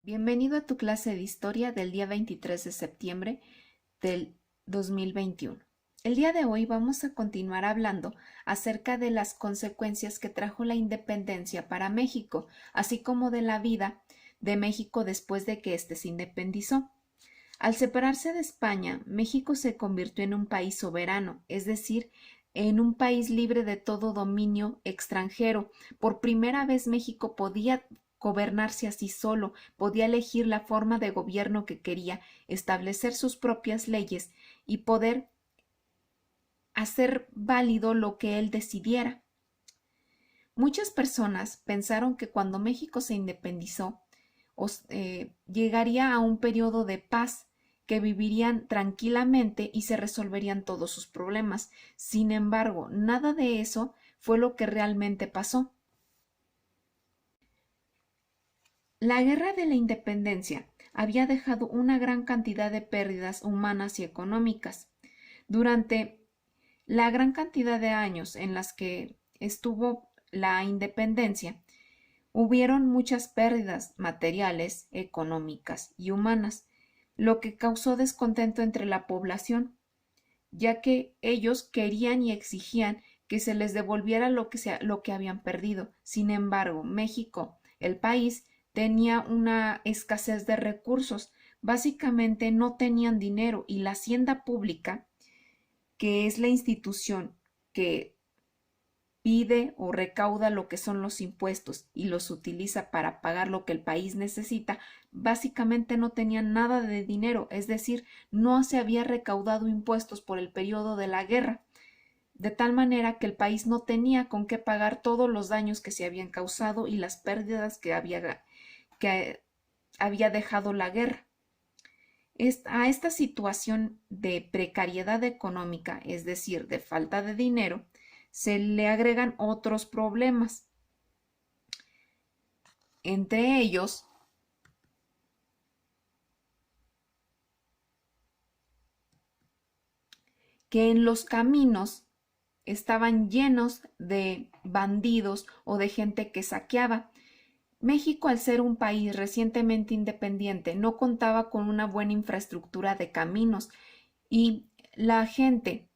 Bienvenido a tu clase de historia del día 23 de septiembre del 2021. El día de hoy vamos a continuar hablando acerca de las consecuencias que trajo la independencia para México, así como de la vida de México después de que éste se independizó. Al separarse de España, México se convirtió en un país soberano, es decir, en un país libre de todo dominio extranjero. Por primera vez México podía gobernarse así solo, podía elegir la forma de gobierno que quería, establecer sus propias leyes y poder hacer válido lo que él decidiera. Muchas personas pensaron que cuando México se independizó, llegaría a un periodo de paz, que vivirían tranquilamente y se resolverían todos sus problemas. Sin embargo, nada de eso fue lo que realmente pasó. La guerra de la independencia había dejado una gran cantidad de pérdidas humanas y económicas. Durante la gran cantidad de años en las que estuvo la independencia, hubieron muchas pérdidas materiales, económicas y humanas, lo que causó descontento entre la población, ya que ellos querían y exigían que se les devolviera lo que habían perdido. Sin embargo, México, el país, tenía una escasez de recursos. Básicamente no tenían dinero y la hacienda pública, que es la institución que pide o recauda lo que son los impuestos y los utiliza para pagar lo que el país necesita, básicamente no tenían nada de dinero, es decir, no se había recaudado impuestos por el periodo de la guerra, de tal manera que el país no tenía con qué pagar todos los daños que se habían causado y las pérdidas que había dejado la guerra. A esta situación de precariedad económica, es decir, de falta de dinero, se le agregan otros problemas. Entre ellos, que en los caminos estaban llenos de bandidos o de gente que saqueaba. México, al ser un país recientemente independiente, no contaba con una buena infraestructura de caminos y la gente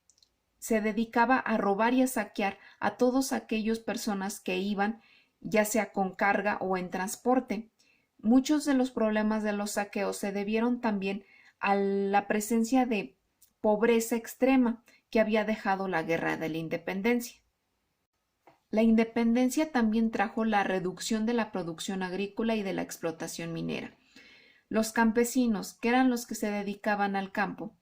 se dedicaba a robar y a saquear a todas aquellas personas que iban, ya sea con carga o en transporte. Muchos de los problemas de los saqueos se debieron también a la presencia de pobreza extrema que había dejado la guerra de la independencia. La independencia también trajo la reducción de la producción agrícola y de la explotación minera. Los campesinos, que eran los que se dedicaban al campo,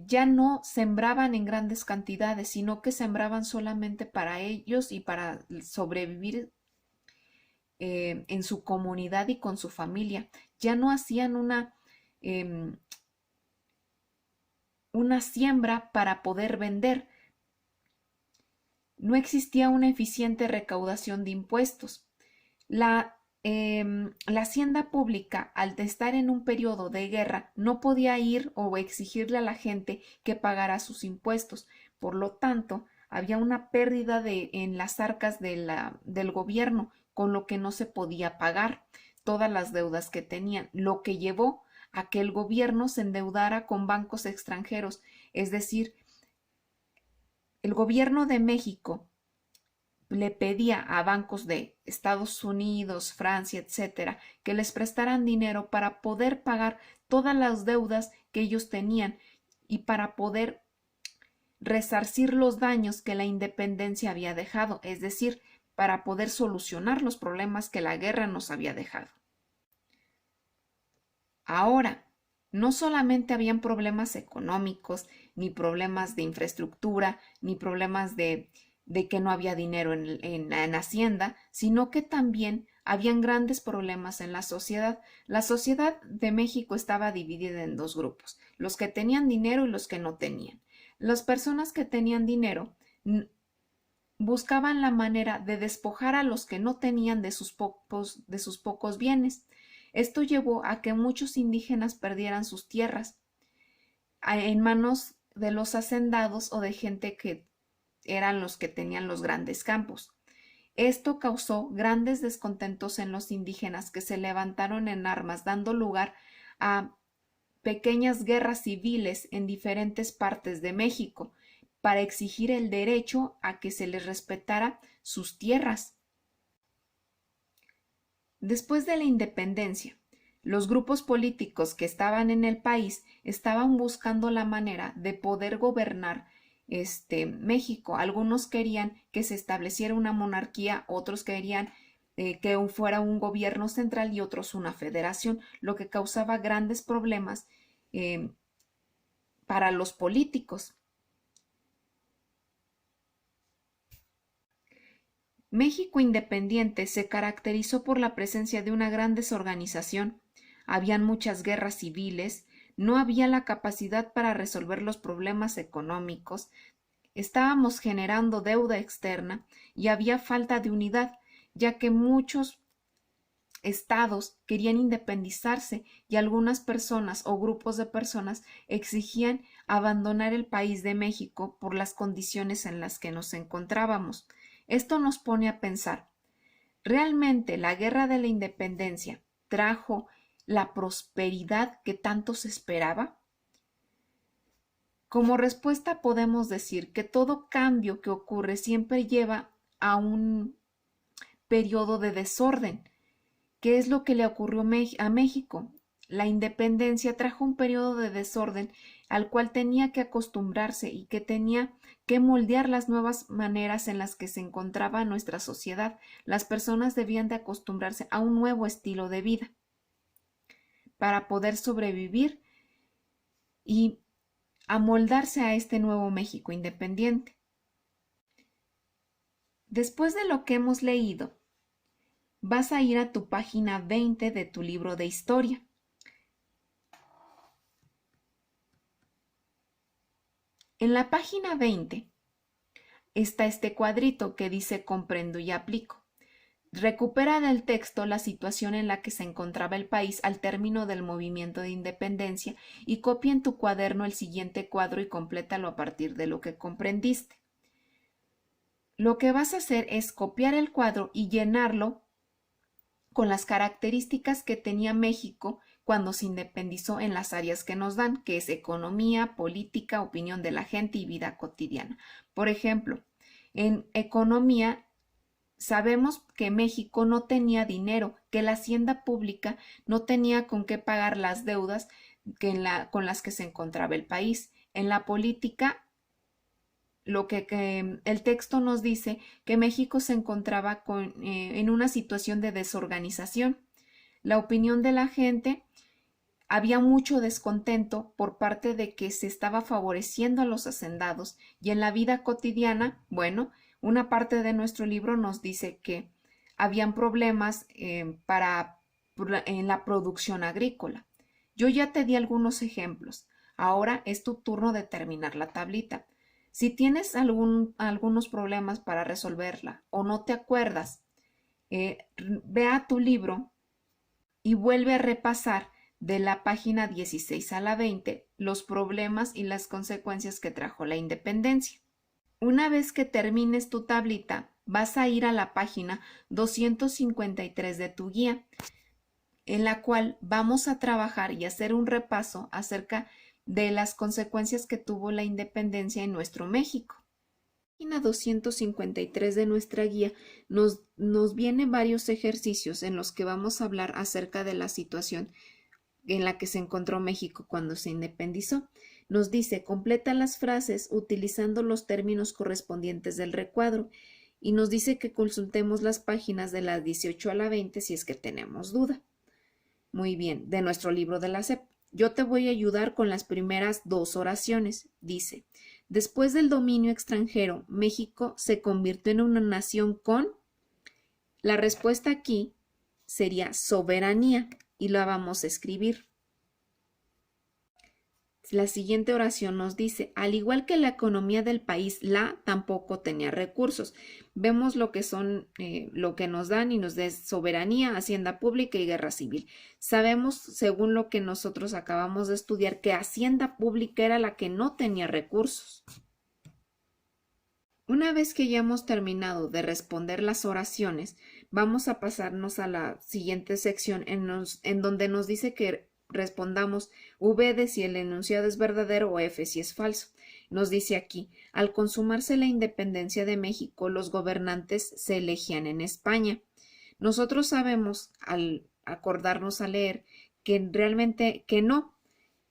ya no sembraban en grandes cantidades, sino que sembraban solamente para ellos y para sobrevivir en su comunidad y con su familia. Ya no hacían una siembra para poder vender. No existía una eficiente recaudación de impuestos. La hacienda pública, al estar en un periodo de guerra, no podía ir o exigirle a la gente que pagara sus impuestos. Por lo tanto, había una pérdida en las arcas del gobierno, con lo que no se podía pagar todas las deudas que tenían, lo que llevó a que el gobierno se endeudara con bancos extranjeros. Es decir, el gobierno de México le pedía a bancos de Estados Unidos, Francia, etcétera, que les prestaran dinero para poder pagar todas las deudas que ellos tenían y para poder resarcir los daños que la independencia había dejado, es decir, para poder solucionar los problemas que la guerra nos había dejado. Ahora, no solamente habían problemas económicos, ni problemas de infraestructura, ni problemas de que no había dinero en Hacienda, sino que también habían grandes problemas en la sociedad. La sociedad de México estaba dividida en dos grupos, los que tenían dinero y los que no tenían. Las personas que tenían dinero buscaban la manera de despojar a los que no tenían de sus pocos bienes. Esto llevó a que muchos indígenas perdieran sus tierras en manos de los hacendados o de gente que eran los que tenían los grandes campos. Esto causó grandes descontentos en los indígenas, que se levantaron en armas, dando lugar a pequeñas guerras civiles en diferentes partes de México para exigir el derecho a que se les respetara sus tierras. Después de la independencia, los grupos políticos que estaban en el país estaban buscando la manera de poder gobernar México. Algunos querían que se estableciera una monarquía, otros querían que fuera un gobierno central y otros una federación, lo que causaba grandes problemas para los políticos. México independiente se caracterizó por la presencia de una gran desorganización. Habían muchas guerras civiles, no había la capacidad para resolver los problemas económicos, estábamos generando deuda externa y había falta de unidad, ya que muchos estados querían independizarse y algunas personas o grupos de personas exigían abandonar el país de México por las condiciones en las que nos encontrábamos. Esto nos pone a pensar, ¿realmente la guerra de la independencia trajo la prosperidad que tanto se esperaba? Como respuesta podemos decir que todo cambio que ocurre siempre lleva a un periodo de desorden. ¿Qué es lo que le ocurrió a México? La independencia trajo un periodo de desorden al cual tenía que acostumbrarse y que tenía que moldear las nuevas maneras en las que se encontraba nuestra sociedad. Las personas debían de acostumbrarse a un nuevo estilo de vida para poder sobrevivir y amoldarse a este nuevo México independiente. Después de lo que hemos leído, vas a ir a tu página 20 de tu libro de historia. En la página 20 está este cuadrito que dice comprendo y aplico. Recupera del texto la situación en la que se encontraba el país al término del movimiento de independencia y copia en tu cuaderno el siguiente cuadro y complétalo a partir de lo que comprendiste. Lo que vas a hacer es copiar el cuadro y llenarlo con las características que tenía México cuando se independizó en las áreas que nos dan, que es economía, política, opinión de la gente y vida cotidiana. Por ejemplo, en economía sabemos que México no tenía dinero, que la hacienda pública no tenía con qué pagar las deudas con las que se encontraba el país. En la política, que el texto nos dice que México se encontraba en una situación de desorganización. La opinión de la gente, había mucho descontento por parte de que se estaba favoreciendo a los hacendados, y en la vida cotidiana, bueno, una parte de nuestro libro nos dice que habían problemas en la producción agrícola. Yo ya te di algunos ejemplos. Ahora es tu turno de terminar la tablita. Si tienes algunos problemas para resolverla o no te acuerdas, ve a tu libro y vuelve a repasar de la página 16 a la 20 los problemas y las consecuencias que trajo la independencia. Una vez que termines tu tablita, vas a ir a la página 253 de tu guía, en la cual vamos a trabajar y hacer un repaso acerca de las consecuencias que tuvo la independencia en nuestro México. En la página 253 de nuestra guía nos vienen varios ejercicios en los que vamos a hablar acerca de la situación en la que se encontró México cuando se independizó. Nos dice, completa las frases utilizando los términos correspondientes del recuadro, y nos dice que consultemos las páginas de las 18 a la 20 si es que tenemos duda. Muy bien, de nuestro libro de la SEP. Yo te voy a ayudar con las primeras dos oraciones. Dice, después del dominio extranjero, México se convirtió en una nación con... La respuesta aquí sería soberanía y la vamos a escribir. La siguiente oración nos dice, al igual que la economía del país, tampoco tenía recursos. Vemos lo que son, lo que nos dan y nos da soberanía, hacienda pública y guerra civil. Sabemos, según lo que nosotros acabamos de estudiar, que hacienda pública era la que no tenía recursos. Una vez que ya hemos terminado de responder las oraciones, vamos a pasarnos a la siguiente sección en donde nos dice que respondamos V de si el enunciado es verdadero o F si es falso. Nos dice aquí, al consumarse la independencia de México, los gobernantes se elegían en España. Nosotros sabemos, al acordarnos a leer, que realmente que no,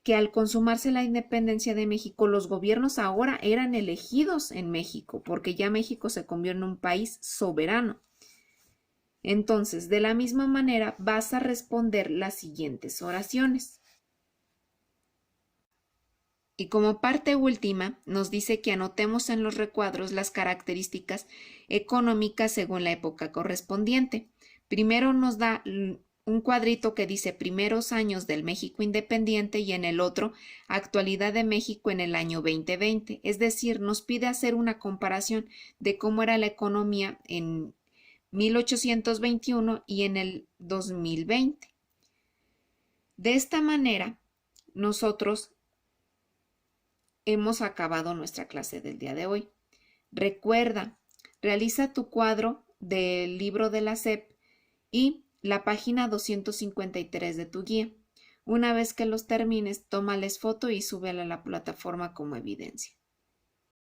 que al consumarse la independencia de México, los gobiernos ahora eran elegidos en México, porque ya México se convirtió en un país soberano. Entonces, de la misma manera, vas a responder las siguientes oraciones. Y como parte última, nos dice que anotemos en los recuadros las características económicas según la época correspondiente. Primero nos da un cuadrito que dice primeros años del México independiente y en el otro actualidad de México en el año 2020. Es decir, nos pide hacer una comparación de cómo era la economía en 1821 y en el 2020. De esta manera, nosotros hemos acabado nuestra clase del día de hoy. Recuerda, realiza tu cuadro del libro de la SEP y la página 253 de tu guía. Una vez que los termines, tómales foto y súbela a la plataforma como evidencia.